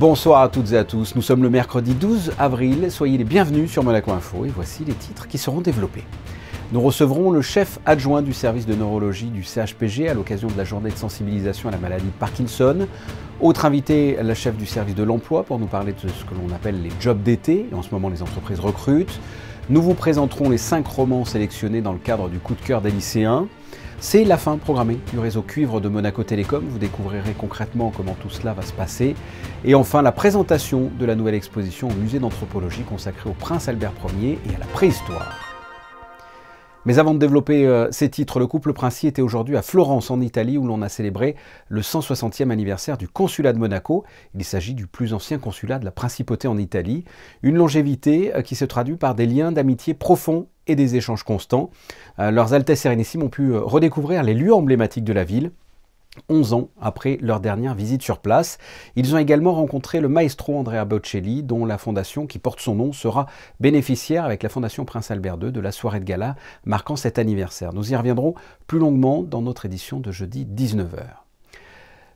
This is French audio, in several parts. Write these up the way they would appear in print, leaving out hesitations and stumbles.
Bonsoir à toutes et à tous, nous sommes le mercredi 12 avril, soyez les bienvenus sur Monaco Info et voici les titres qui seront développés. Nous recevrons le chef adjoint du service de neurologie du CHPG à l'occasion de la journée de sensibilisation à la maladie de Parkinson. Autre invité, la chef du service de l'emploi pour nous parler de ce que l'on appelle les jobs d'été. En ce moment, les entreprises recrutent. Nous vous présenterons les 5 romans sélectionnés dans le cadre du coup de cœur des lycéens. C'est la fin programmée du réseau cuivre de Monaco Télécom. Vous découvrirez concrètement comment tout cela va se passer. Et enfin, la présentation de la nouvelle exposition au musée d'anthropologie consacrée au prince Albert Ier et à la préhistoire. Mais avant de développer ces titres, le couple princier était aujourd'hui à Florence en Italie où l'on a célébré le 160e anniversaire du consulat de Monaco. Il s'agit du plus ancien consulat de la principauté en Italie. Une longévité qui se traduit par des liens d'amitié profonds et des échanges constants. Leurs Altesses Sérénissimes ont pu redécouvrir les lieux emblématiques de la ville. 11 ans après leur dernière visite sur place. Ils ont également rencontré le maestro Andrea Bocelli, dont la fondation qui porte son nom sera bénéficiaire avec la fondation Prince Albert II de la soirée de gala marquant cet anniversaire. Nous y reviendrons plus longuement dans notre édition de jeudi 19 h.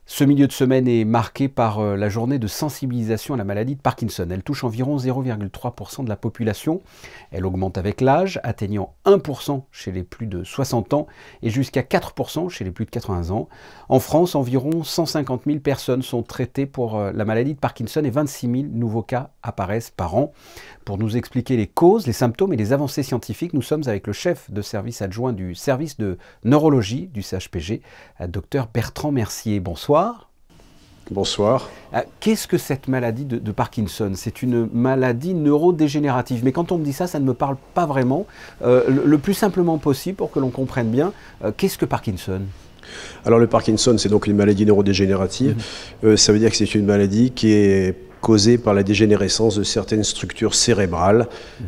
Ce milieu de semaine est marqué par la journée de sensibilisation à la maladie de Parkinson. Elle touche environ 0,3% de la population. Elle augmente avec l'âge, atteignant 1% chez les plus de 60 ans et jusqu'à 4% chez les plus de 80 ans. En France, environ 150 000 personnes sont traitées pour la maladie de Parkinson et 26 000 nouveaux cas apparaissent par an. Pour nous expliquer les causes, les symptômes et les avancées scientifiques, nous sommes avec le chef de service adjoint du service de neurologie du CHPG, Dr Bertrand Mercier. Bonsoir. Bonsoir. Qu'est-ce que cette maladie de Parkinson? C'est une maladie neurodégénérative. Mais quand on me dit ça, ça ne me parle pas vraiment. Le plus simplement possible pour que l'on comprenne bien, qu'est-ce que Parkinson? Alors le Parkinson, c'est donc une maladie neurodégénérative. Ça veut dire que c'est une maladie qui est causée par la dégénérescence de certaines structures cérébrales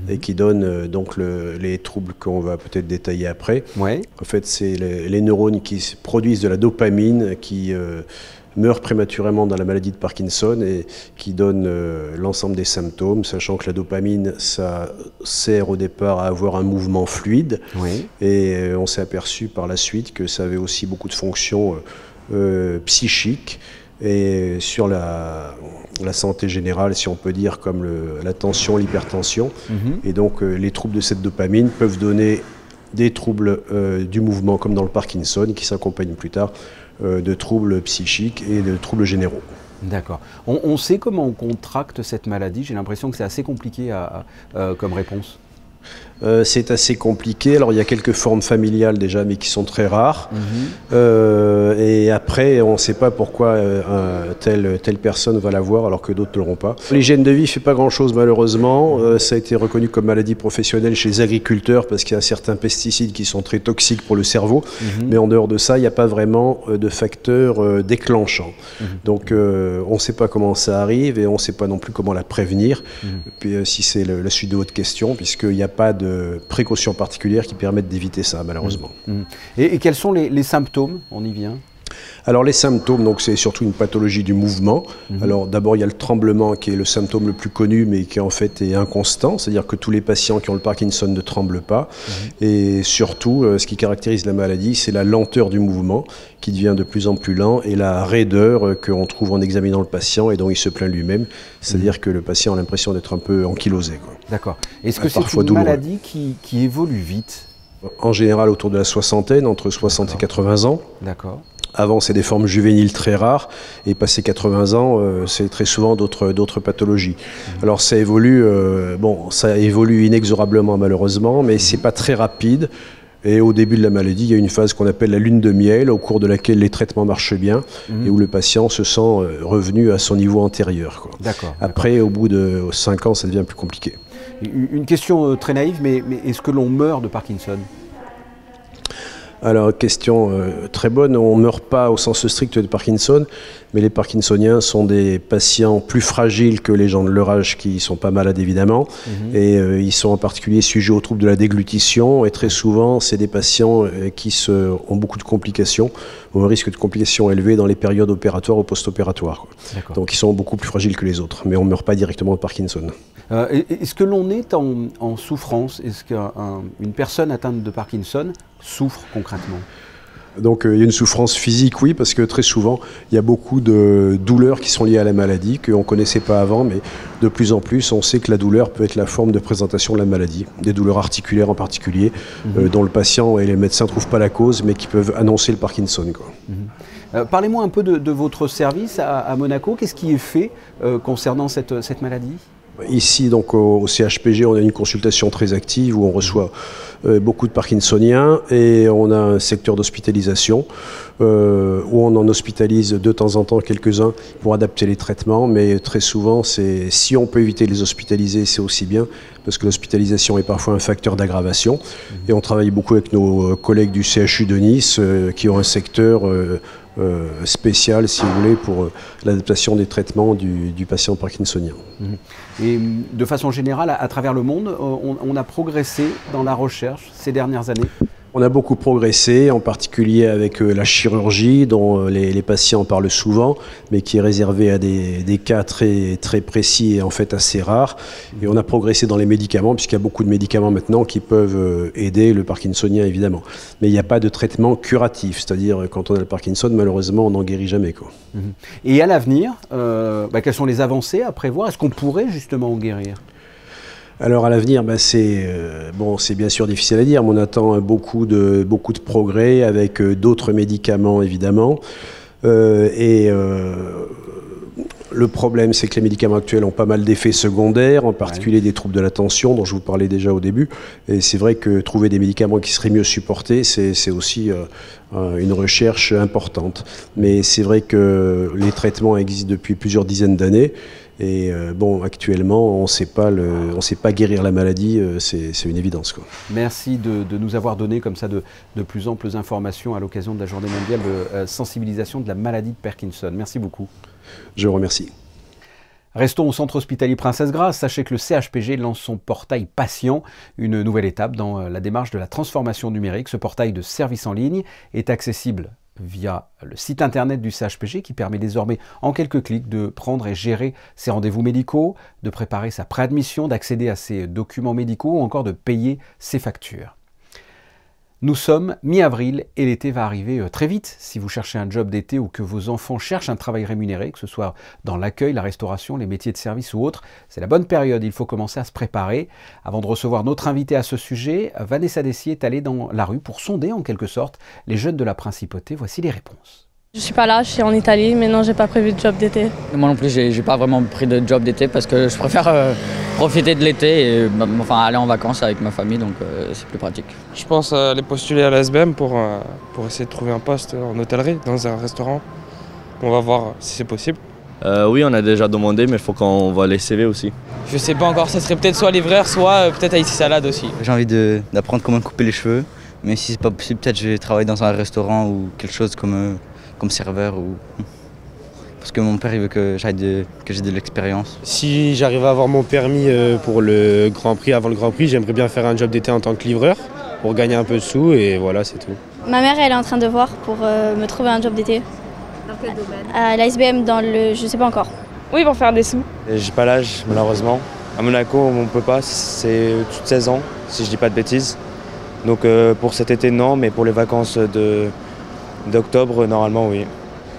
et qui donne donc les troubles qu'on va peut-être détailler après. Ouais. En fait, c'est les neurones qui produisent de la dopamine qui meurent prématurément dans la maladie de Parkinson et qui donnent l'ensemble des symptômes, sachant que la dopamine, ça sert au départ à avoir un mouvement fluide. Oui. Et on s'est aperçu par la suite que ça avait aussi beaucoup de fonctions psychiques et sur la santé générale, si on peut dire, comme la tension, l'hypertension. Et donc les troubles de cette dopamine peuvent donner des troubles du mouvement, comme dans le Parkinson, qui s'accompagnent plus tard de troubles psychiques et de troubles généraux. D'accord. On sait comment on contracte cette maladie? J'ai l'impression que c'est assez compliqué comme réponse. C'est assez compliqué. Alors il y a quelques formes familiales déjà, mais qui sont très rares. Et après, on ne sait pas pourquoi telle personne va l'avoir alors que d'autres ne l'auront pas. L'hygiène de vie ne fait pas grand-chose malheureusement. Ça a été reconnu comme maladie professionnelle chez les agriculteurs parce qu'il y a certains pesticides qui sont très toxiques pour le cerveau. Mais en dehors de ça, il n'y a pas vraiment de facteurs déclenchants. Donc on ne sait pas comment ça arrive et on ne sait pas non plus comment la prévenir. Puis si c'est la suite de votre question, puisqu'il n'y a pas de précautions particulières qui permettent d'éviter ça, malheureusement. Et quels sont les symptômes? On y vient. Alors les symptômes, donc c'est surtout une pathologie du mouvement. Alors d'abord il y a le tremblement qui est le symptôme le plus connu mais qui en fait est inconstant, c'est-à-dire que tous les patients qui ont le Parkinson ne tremblent pas. Et surtout ce qui caractérise la maladie, c'est la lenteur du mouvement qui devient de plus en plus lent et la raideur qu'on trouve en examinant le patient et dont il se plaint lui-même, c'est-à-dire que le patient a l'impression d'être un peu ankylosé. D'accord. Est-ce que c'est une maladie qui évolue vite? En général autour de la soixantaine, entre 60 et 80 ans. D'accord. Avant, c'est des formes juvéniles très rares, et passé 80 ans, c'est très souvent d'autres pathologies. Alors ça évolue, ça évolue inexorablement malheureusement, mais c'est pas très rapide. Et au début de la maladie, il y a une phase qu'on appelle la lune de miel, au cours de laquelle les traitements marchent bien, et où le patient se sent revenu à son niveau antérieur. D'accord. Après, au bout de 5 ans, ça devient plus compliqué. Une question très naïve, mais est-ce que l'on meurt de Parkinson ? Alors, question très bonne, on ne meurt pas au sens strict de Parkinson, mais les Parkinsoniens sont des patients plus fragiles que les gens de leur âge qui ne sont pas malades évidemment, et ils sont en particulier sujets aux troubles de la déglutition, et très souvent c'est des patients qui ont beaucoup de complications, ou un risque de complications élevé dans les périodes opératoires ou post-opératoires. Donc ils sont beaucoup plus fragiles que les autres, mais on ne meurt pas directement de Parkinson. Est-ce que l'on est en souffrance? Est-ce qu'une personne atteinte de Parkinson souffre concrètement? Donc il y a une souffrance physique, oui, parce que très souvent, il y a beaucoup de douleurs qui sont liées à la maladie, qu'on ne connaissait pas avant, mais de plus en plus, on sait que la douleur peut être la forme de présentation de la maladie, des douleurs articulaires en particulier, dont le patient et les médecins ne trouvent pas la cause, mais qui peuvent annoncer le Parkinson, quoi. Parlez-moi un peu de votre service à Monaco. Qu'est-ce qui est fait concernant cette maladie ? Ici, donc au CHPG, on a une consultation très active où on reçoit beaucoup de Parkinsoniens et on a un secteur d'hospitalisation où on en hospitalise de temps en temps quelques-uns pour adapter les traitements, mais très souvent, si on peut éviter de les hospitaliser, c'est aussi bien parce que l'hospitalisation est parfois un facteur d'aggravation. Et on travaille beaucoup avec nos collègues du CHU de Nice qui ont un secteur spécial, si vous voulez, pour l'adaptation des traitements du patient parkinsonien. Et de façon générale, à travers le monde, on a progressé dans la recherche ces dernières années ? On a beaucoup progressé, en particulier avec la chirurgie, dont les patients parlent souvent, mais qui est réservée à des cas très, très précis et en fait assez rares. Et on a progressé dans les médicaments, puisqu'il y a beaucoup de médicaments maintenant qui peuvent aider le parkinsonien, évidemment. Mais il n'y a pas de traitement curatif, c'est-à-dire quand on a le Parkinson, malheureusement, on n'en guérit jamais, quoi. Et à l'avenir, quelles sont les avancées à prévoir ? Est-ce qu'on pourrait justement en guérir ? Alors à l'avenir, c'est bien sûr difficile à dire, mais on attend beaucoup de progrès avec d'autres médicaments évidemment. Le problème, c'est que les médicaments actuels ont pas mal d'effets secondaires, en particulier des troubles de l'attention dont je vous parlais déjà au début. Et c'est vrai que trouver des médicaments qui seraient mieux supportés, c'est aussi une recherche importante. Mais c'est vrai que les traitements existent depuis plusieurs dizaines d'années. Et actuellement, on ne sait pas guérir la maladie, c'est une évidence, quoi. Merci de nous avoir donné comme ça de plus amples informations à l'occasion de la journée mondiale de sensibilisation de la maladie de Parkinson. Merci beaucoup. Je vous remercie. Restons au centre hospitalier Princesse Grace. Sachez que le CHPG lance son portail patient, une nouvelle étape dans la démarche de la transformation numérique. Ce portail de service en ligne est accessible via le site internet du CHPG qui permet désormais en quelques clics de prendre et gérer ses rendez-vous médicaux, de préparer sa préadmission, d'accéder à ses documents médicaux ou encore de payer ses factures. Nous sommes mi-avril et l'été va arriver très vite. Si vous cherchez un job d'été ou que vos enfants cherchent un travail rémunéré, que ce soit dans l'accueil, la restauration, les métiers de service ou autres, c'est la bonne période, il faut commencer à se préparer. Avant de recevoir notre invité à ce sujet, Vanessa Dessier est allée dans la rue pour sonder en quelque sorte les jeunes de la Principauté. Voici les réponses. Je suis pas là, je suis en Italie, mais non, j'ai pas prévu de job d'été. Moi non plus, j'ai pas vraiment pris de job d'été parce que je préfère profiter de l'été et aller en vacances avec ma famille, donc c'est plus pratique. Je pense aller postuler à la SBM pour essayer de trouver un poste en hôtellerie, dans un restaurant. On va voir si c'est possible. Oui, on a déjà demandé, mais il faut qu'on voit les CV aussi. Je sais pas encore, ça serait peut-être soit livreur, soit peut-être Haïti Salade aussi. J'ai envie d'apprendre comment couper les cheveux, mais si c'est pas possible, peut-être je vais travailler dans un restaurant ou quelque chose comme serveur parce que mon père il veut que j'ai de l'expérience. Si j'arrive à avoir mon permis pour le Grand Prix, avant le Grand Prix, j'aimerais bien faire un job d'été en tant que livreur pour gagner un peu de sous et voilà, c'est tout. Ma mère elle est en train de voir pour me trouver un job d'été. Dans quel domaine ? À l'ASBM je sais pas encore. Oui, pour faire des sous. J'ai pas l'âge malheureusement. À Monaco on peut pas, c'est tout de 16 ans si je dis pas de bêtises. Donc pour cet été non, mais pour les vacances d'octobre, normalement, oui.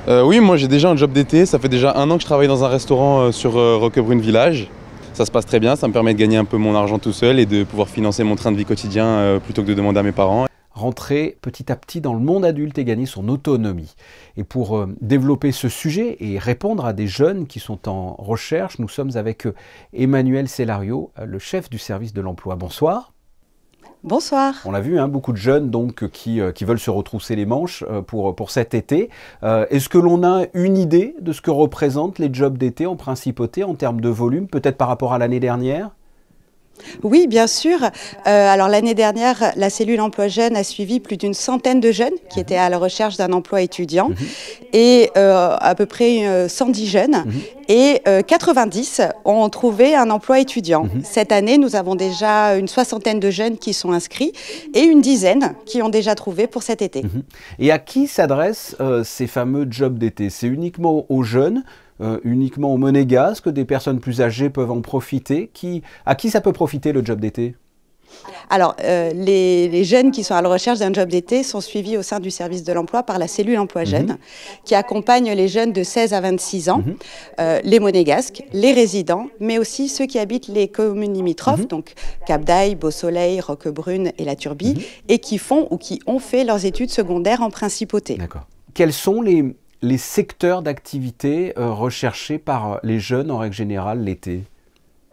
Oui, moi j'ai déjà un job d'été. Ça fait déjà 1 an que je travaille dans un restaurant sur Roquebrune Village. Ça se passe très bien, ça me permet de gagner un peu mon argent tout seul et de pouvoir financer mon train de vie quotidien plutôt que de demander à mes parents. Rentrer petit à petit dans le monde adulte et gagner son autonomie. Et pour développer ce sujet et répondre à des jeunes qui sont en recherche, nous sommes avec Emmanuel Cellario, le chef du service de l'emploi. Bonsoir. Bonsoir. On l'a vu, beaucoup de jeunes donc, qui veulent se retrousser les manches pour cet été. Est-ce que l'on a une idée de ce que représentent les jobs d'été en Principauté en termes de volume, peut-être par rapport à l'année dernière ? Oui, bien sûr. Alors l'année dernière, la cellule emploi jeune a suivi plus d'une centaine de jeunes qui étaient à la recherche d'un emploi étudiant et à peu près 110 jeunes et 90 ont trouvé un emploi étudiant. Cette année, nous avons déjà une soixantaine de jeunes qui sont inscrits et une dizaine qui ont déjà trouvé pour cet été. Et à qui s'adressent ces fameux jobs d'été? C'est uniquement aux jeunes, uniquement aux monégasques, des personnes plus âgées peuvent en profiter? À qui ça peut profiter le job d'été? Alors, les jeunes qui sont à la recherche d'un job d'été sont suivis au sein du service de l'emploi par la cellule emploi jeune, qui accompagne les jeunes de 16 à 26 ans, les monégasques, les résidents, mais aussi ceux qui habitent les communes limitrophes, donc Cap d'Aille, Beau-Soleil, Roquebrune et La Turbie, et qui font ou qui ont fait leurs études secondaires en principauté. D'accord. Quels sont les secteurs d'activité recherchés par les jeunes en règle générale l'été ?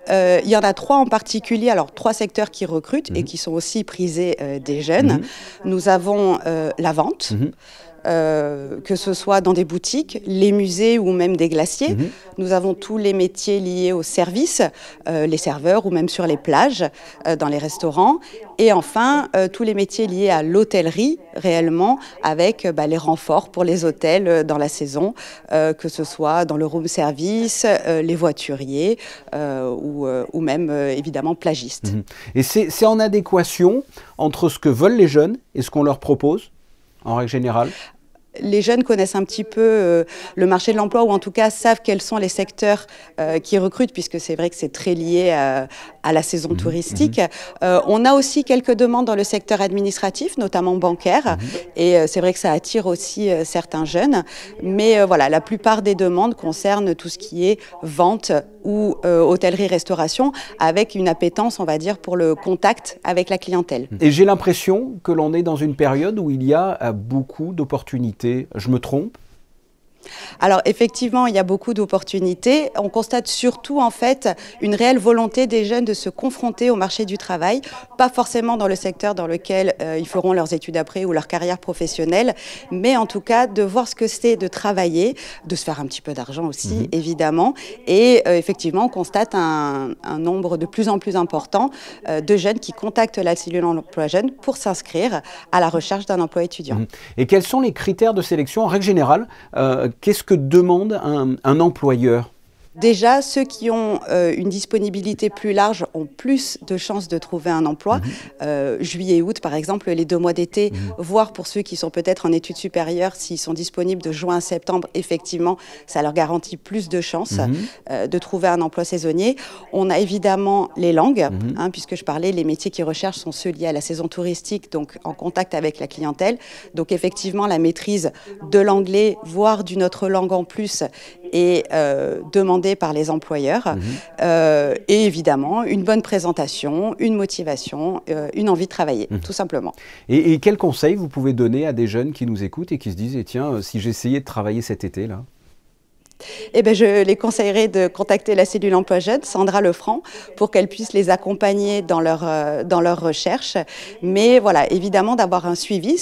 Il y en a 3 en particulier, alors 3 secteurs qui recrutent et qui sont aussi prisés des jeunes. Nous avons la vente, que ce soit dans des boutiques, les musées ou même des glaciers. Nous avons tous les métiers liés aux services, les serveurs ou même sur les plages, dans les restaurants. Et enfin, tous les métiers liés à l'hôtellerie, réellement, avec les renforts pour les hôtels dans la saison, que ce soit dans le room service, les voituriers ou même, évidemment, plagistes. Et c'est en adéquation entre ce que veulent les jeunes et ce qu'on leur propose, en règle générale ? Les jeunes connaissent un petit peu le marché de l'emploi, ou en tout cas savent quels sont les secteurs qui recrutent, puisque c'est vrai que c'est très lié à la saison touristique. On a aussi quelques demandes dans le secteur administratif, notamment bancaire, et c'est vrai que ça attire aussi certains jeunes. Mais voilà, la plupart des demandes concernent tout ce qui est vente ou hôtellerie-restauration, avec une appétence, on va dire, pour le contact avec la clientèle. Et j'ai l'impression que l'on est dans une période où il y a beaucoup d'opportunités. Je me trompe ? Alors effectivement, il y a beaucoup d'opportunités. On constate surtout en fait une réelle volonté des jeunes de se confronter au marché du travail, pas forcément dans le secteur dans lequel ils feront leurs études après ou leur carrière professionnelle, mais en tout cas de voir ce que c'est de travailler, de se faire un petit peu d'argent aussi, évidemment. Et effectivement, on constate un nombre de plus en plus important de jeunes qui contactent la cellule emploi jeune pour s'inscrire à la recherche d'un emploi étudiant. Et quels sont les critères de sélection en règle générale ? Qu'est-ce que demande un employeur ? Déjà, ceux qui ont une disponibilité plus large ont plus de chances de trouver un emploi. Juillet et août, par exemple, les 2 mois d'été, voire pour ceux qui sont peut-être en études supérieures, s'ils sont disponibles de juin à septembre, effectivement, ça leur garantit plus de chances de trouver un emploi saisonnier. On a évidemment les langues, puisque je parlais, les métiers qu'ils recherchent sont ceux liés à la saison touristique, donc en contact avec la clientèle. Donc effectivement, la maîtrise de l'anglais, voire d'une autre langue en plus, est demandée par les employeurs. Et évidemment, une bonne présentation, une motivation, une envie de travailler, tout simplement. Et quels conseils vous pouvez donner à des jeunes qui nous écoutent et qui se disent tiens, si j'essayais de travailler cet été là ? Eh bien, je les conseillerais de contacter la cellule emploi jeune, Sandra Lefranc, pour qu'elle puisse les accompagner dans leur recherche. Mais voilà, évidemment, d'avoir un suivi,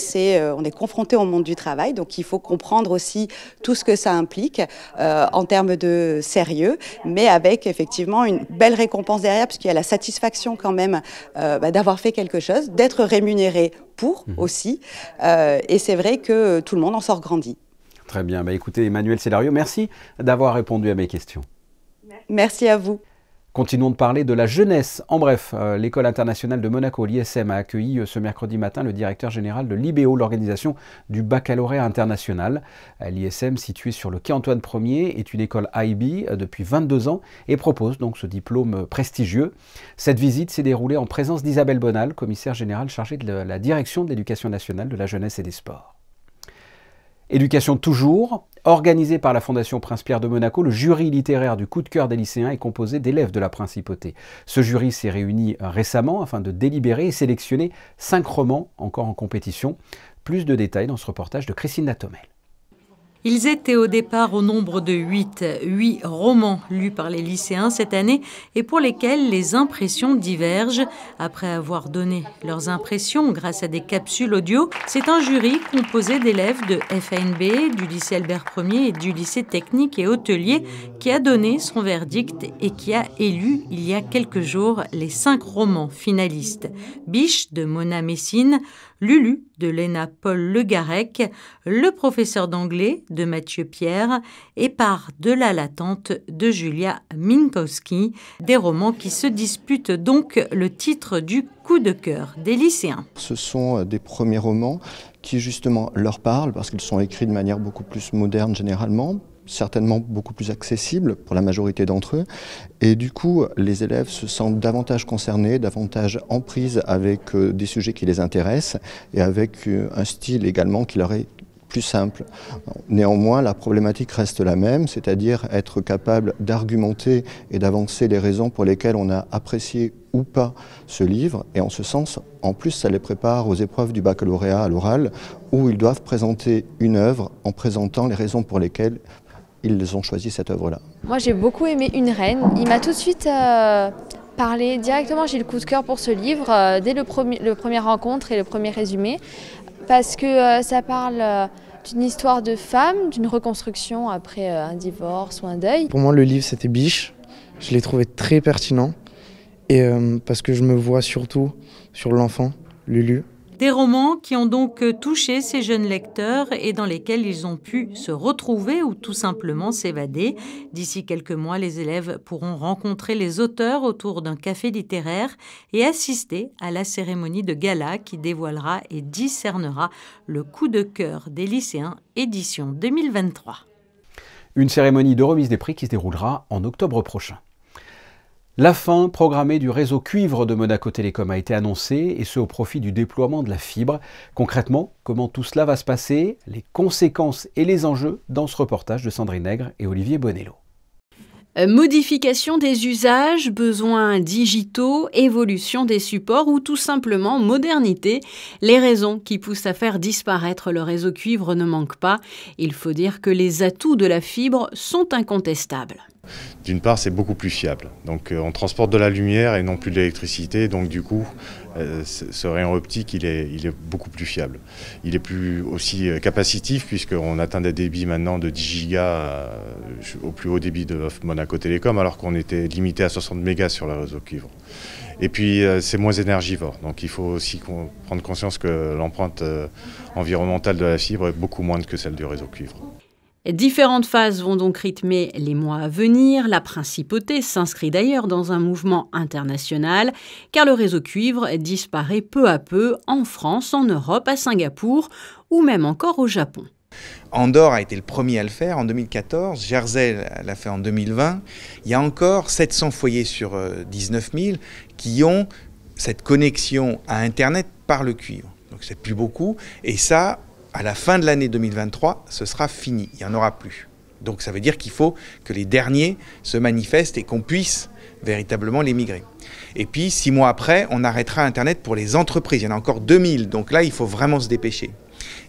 on est confronté au monde du travail, donc il faut comprendre aussi tout ce que ça implique en termes de sérieux, mais avec effectivement une belle récompense derrière, puisqu'il y a la satisfaction quand même d'avoir fait quelque chose, d'être rémunéré pour aussi. Et c'est vrai que tout le monde en sort grandi. Très bien. Écoutez, Emmanuelle Célario, merci d'avoir répondu à mes questions. Merci à vous. Continuons de parler de la jeunesse. En bref, l'École internationale de Monaco, l'ISM, a accueilli ce mercredi matin le directeur général de l'IBO, l'organisation du baccalauréat international. L'ISM, située sur le quai Antoine Ier, est une école IB depuis 22 ans et propose donc ce diplôme prestigieux. Cette visite s'est déroulée en présence d'Isabelle Bonal, commissaire générale chargée de la direction de l'éducation nationale, de la jeunesse et des sports. Éducation toujours, organisée par la Fondation Prince-Pierre de Monaco, le jury littéraire du coup de cœur des lycéens est composé d'élèves de la Principauté. Ce jury s'est réuni récemment afin de délibérer et sélectionner 5 romans encore en compétition. Plus de détails dans ce reportage de Christine Latomel. Ils étaient au départ au nombre de 8 romans lus par les lycéens cette année et pour lesquels les impressions divergent. Après avoir donné leurs impressions grâce à des capsules audio, c'est un jury composé d'élèves de FANB, du lycée Albert Ier et du lycée technique et hôtelier qui a donné son verdict et qui a élu il y a quelques jours les 5 romans finalistes. Biche de Mona Messine, Lulu de Léna Paul Le Garec, Le professeur d'anglais de Mathieu Pierre et Par de la latente de Julia Minkowski, des romans qui se disputent donc le titre du coup de cœur des lycéens. Ce sont des premiers romans qui justement leur parlent parce qu'ils sont écrits de manière beaucoup plus moderne généralement, certainement beaucoup plus accessible pour la majorité d'entre eux. Et du coup, les élèves se sentent davantage concernés, davantage en prise avec des sujets qui les intéressent et avec un style également qui leur est plus simple. Néanmoins, la problématique reste la même, c'est-à-dire être capable d'argumenter et d'avancer les raisons pour lesquelles on a apprécié ou pas ce livre. Et en ce sens, en plus, ça les prépare aux épreuves du baccalauréat à l'oral, où ils doivent présenter une œuvre en présentant les raisons pour lesquelles ils ont choisi cette œuvre-là. Moi, j'ai beaucoup aimé Une reine. Il m'a tout de suite parlé directement. J'ai eu le coup de cœur pour ce livre dès le premier rencontre et le premier résumé, parce que ça parle d'une histoire de femme, d'une reconstruction après un divorce ou un deuil. Pour moi, le livre, c'était Biche. Je l'ai trouvé très pertinent, et parce que je me vois surtout sur l'enfant, Lulu. Des romans qui ont donc touché ces jeunes lecteurs et dans lesquels ils ont pu se retrouver ou tout simplement s'évader. D'ici quelques mois, les élèves pourront rencontrer les auteurs autour d'un café littéraire et assister à la cérémonie de gala qui dévoilera et discernera le coup de cœur des lycéens édition 2023. Une cérémonie de remise des prix qui se déroulera en octobre prochain. La fin programmée du réseau cuivre de Monaco Télécom a été annoncée, et ce au profit du déploiement de la fibre. Concrètement, comment tout cela va se passer, les conséquences et les enjeux dans ce reportage de Sandrine Nègre et Olivier Bonello. Modification des usages, besoins digitaux, évolution des supports ou tout simplement modernité. Les raisons qui poussent à faire disparaître le réseau cuivre ne manquent pas. Il faut dire que les atouts de la fibre sont incontestables. D'une part, c'est beaucoup plus fiable. Donc on transporte de la lumière et non plus de l'électricité. Donc du coup, ce rayon optique, il est beaucoup plus fiable. Il est plus aussi capacitif puisqu'on atteint des débits maintenant de 10 gigas au plus haut débit de Monaco Télécom, alors qu'on était limité à 60 mégas sur le réseau cuivre. Et puis c'est moins énergivore. Donc il faut aussi prendre conscience que l'empreinte environnementale de la fibre est beaucoup moindre que celle du réseau cuivre. Différentes phases vont donc rythmer les mois à venir. La principauté s'inscrit d'ailleurs dans un mouvement international, car le réseau cuivre disparaît peu à peu en France, en Europe, à Singapour ou même encore au Japon. Andorre a été le premier à le faire en 2014, Jersey l'a fait en 2020. Il y a encore 700 foyers sur 19 000 qui ont cette connexion à Internet par le cuivre. Donc c'est plus beaucoup, et ça, à la fin de l'année 2023, ce sera fini, il n'y en aura plus. Donc ça veut dire qu'il faut que les derniers se manifestent et qu'on puisse véritablement les migrer. Et puis 6 mois après, on arrêtera Internet pour les entreprises, il y en a encore 2000, donc là il faut vraiment se dépêcher.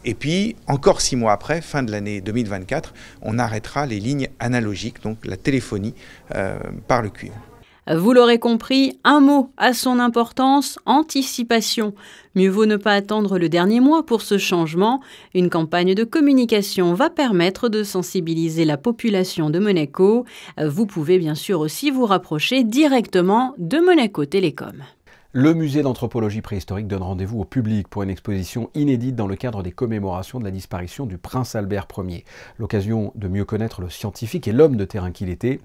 Et puis encore 6 mois après, fin de l'année 2024, on arrêtera les lignes analogiques, donc la téléphonie par le cuivre. Vous l'aurez compris, un mot à son importance, anticipation. Mieux vaut ne pas attendre le dernier mois pour ce changement. Une campagne de communication va permettre de sensibiliser la population de Monaco. Vous pouvez bien sûr aussi vous rapprocher directement de Monaco Télécom. Le musée d'anthropologie préhistorique donne rendez-vous au public pour une exposition inédite dans le cadre des commémorations de la disparition du prince Albert Ier. L'occasion de mieux connaître le scientifique et l'homme de terrain qu'il était.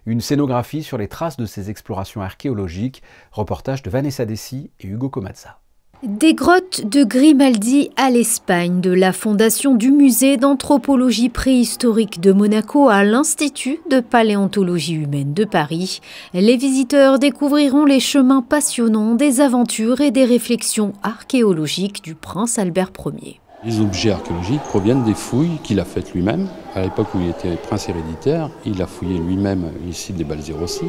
Une scénographie sur les traces de ses explorations archéologiques. Reportage de Vanessa Dessy et Hugo Comazza. Des grottes de Grimaldi à l'Espagne, de la fondation du musée d'anthropologie préhistorique de Monaco à l'Institut de paléontologie humaine de Paris, les visiteurs découvriront les chemins passionnants des aventures et des réflexions archéologiques du prince Albert Ier. Les objets archéologiques proviennent des fouilles qu'il a faites lui-même. À l'époque où il était prince héréditaire, il a fouillé lui-même les sites des Balzerossi.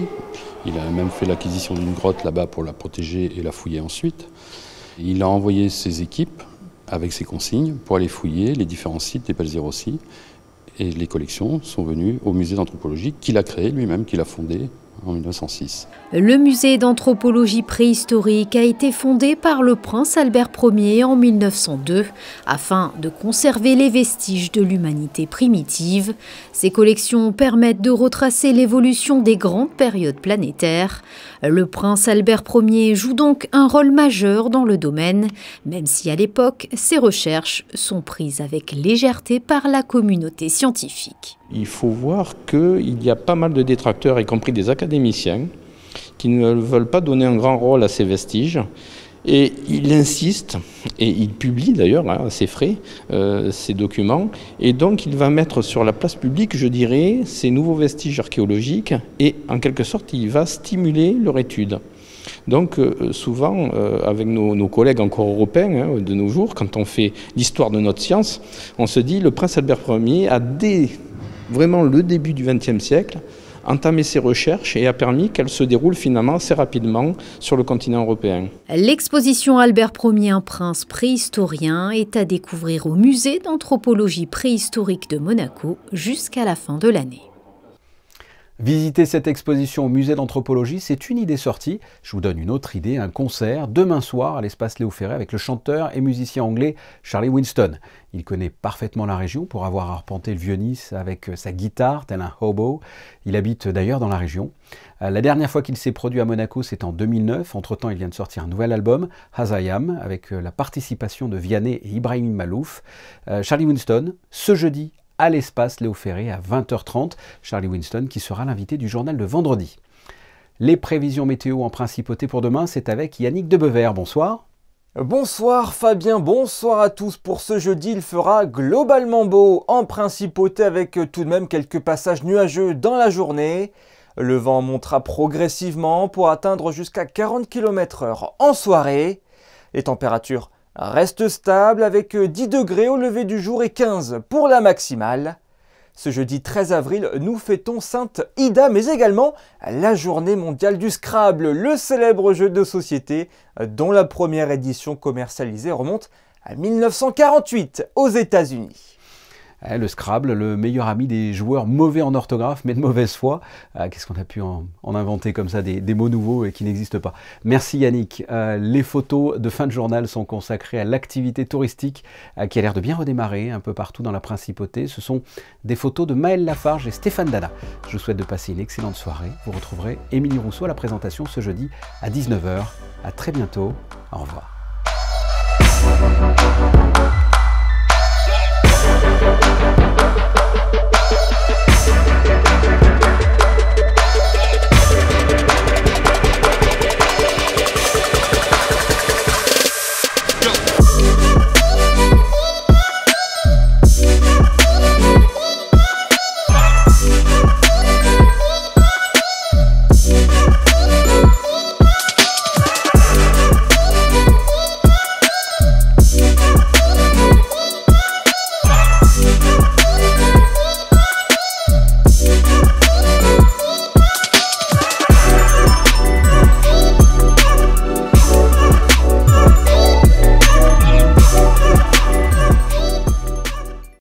Il a même fait l'acquisition d'une grotte là-bas pour la protéger et la fouiller ensuite. Il a envoyé ses équipes avec ses consignes pour aller fouiller les différents sites des Balzerossi. Et les collections sont venues au musée d'anthropologie qu'il a créé lui-même, qu'il a fondé en 1906. Le musée d'anthropologie préhistorique a été fondé par le prince Albert Ier en 1902 afin de conserver les vestiges de l'humanité primitive. Ces collections permettent de retracer l'évolution des grandes périodes planétaires. Le prince Albert Ier joue donc un rôle majeur dans le domaine, même si à l'époque, ses recherches sont prises avec légèreté par la communauté scientifique. Il faut voir qu'il y a pas mal de détracteurs, y compris des académiciens, qui ne veulent pas donner un grand rôle à ces vestiges Et il insiste, et il publie d'ailleurs à ses frais ces documents, et donc il va mettre sur la place publique, je dirais, ces nouveaux vestiges archéologiques, et en quelque sorte il va stimuler leur étude. Donc souvent, avec nos collègues encore européens de nos jours, quand on fait l'histoire de notre science, on se dit le prince Albert Ier a dès vraiment le début du XXe siècle entamé ses recherches et a permis qu'elles se déroulent finalement assez rapidement sur le continent européen. L'exposition Albert Ier, un prince préhistorien, est à découvrir au musée d'anthropologie préhistorique de Monaco jusqu'à la fin de l'année. Visiter cette exposition au musée d'anthropologie, c'est une idée sortie. Je vous donne une autre idée, un concert demain soir à l'espace Léo Ferré avec le chanteur et musicien anglais Charlie Winston. Il connaît parfaitement la région pour avoir arpenté le Vieux-Nice avec sa guitare, tel un hobo. Il habite d'ailleurs dans la région. La dernière fois qu'il s'est produit à Monaco, c'est en 2009. Entre-temps, il vient de sortir un nouvel album, As I Am, avec la participation de Vianney et Ibrahim Malouf. Charlie Winston, ce jeudi, à l'espace Léo Ferré à 20h30. Charlie Winston qui sera l'invité du journal de vendredi. Les prévisions météo en principauté pour demain, c'est avec Yannick Debever. Bonsoir. Bonsoir Fabien, bonsoir à tous. Pour ce jeudi, il fera globalement beau en principauté avec tout de même quelques passages nuageux dans la journée. Le vent montera progressivement pour atteindre jusqu'à 40 km/h en soirée. Les températures reste stable avec 10 degrés au lever du jour et 15 pour la maximale. Ce jeudi 13 avril, nous fêtons Sainte Ida, mais également la journée mondiale du Scrabble, le célèbre jeu de société dont la première édition commercialisée remonte à 1948 aux États-Unis. Le Scrabble, le meilleur ami des joueurs mauvais en orthographe, mais de mauvaise foi. Qu'est-ce qu'on a pu en inventer comme ça, des mots nouveaux et qui n'existent pas. Merci Yannick. Les photos de fin de journal sont consacrées à l'activité touristique qui a l'air de bien redémarrer un peu partout dans la principauté. Ce sont des photos de Maëlle Lafarge et Stéphane Dana. Je vous souhaite de passer une excellente soirée. Vous retrouverez Émilie Rousseau à la présentation ce jeudi à 19h. À très bientôt. Au revoir.